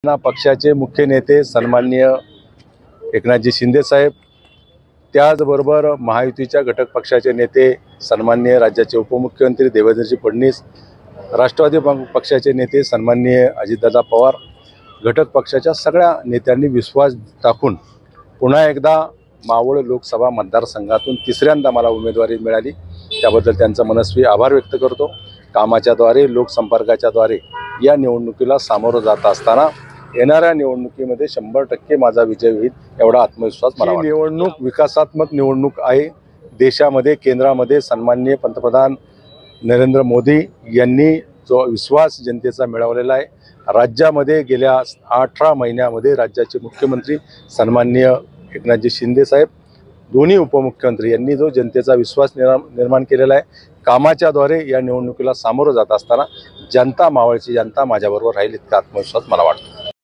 पक्षाचे मुख्य नेते सन्माननीय एकनाथजी शिंदे साहेब, त्याचबरोबर महायुतीच्या घटक पक्षाचे नेते सन्माननीय राज्याचे उपमुख्यमंत्री देवेंद्रजी फडणवीस, राष्ट्रवादी पक्षाचे नेते सन्माननीय अजितदादा पवार, घटक पक्षाच्या सगळ्या नेत्यांनी विश्वास टाकून पुन्हा एकदा मावळ लोकसभा मतदारसंघातून तिसऱ्यांदा मला उमेदवारी मिळाली, त्याबद्दल त्यांचा मनस्वी आभार व्यक्त करतो। कामाच्याद्वारे लोकसंपर्काच्याद्वारे या निवडणुकीला सामोरं जात असताना येणाऱ्या निवडणुकीमध्ये 100% माझा विजय होईल एवढा आत्मविश्वास मला वाटतो। निवडणूक विकासात्मक निवडणूक आहे। देशामध्ये केंद्रामध्ये सन्माननीय पंतप्रधान नरेंद्र मोदी यांनी जो विश्वास जनतेचा मिळवलेला आहे, राज्यामध्ये गेल्या 18 महिन्यामध्ये राज्याचे मुख्यमंत्री सन्माननीय एकनाथजी शिंदे साहेब, दोन्ही उपमुख्यमंत्री यांनी जो जनतेचा विश्वास निर्माण केलेला आहे, कामाच्याद्वारे या निवडणुकीला सामोरं जात असताना जनता, मावळची जनता माझ्याबरोबर राहील इतका आत्मविश्वास मला वाटतो।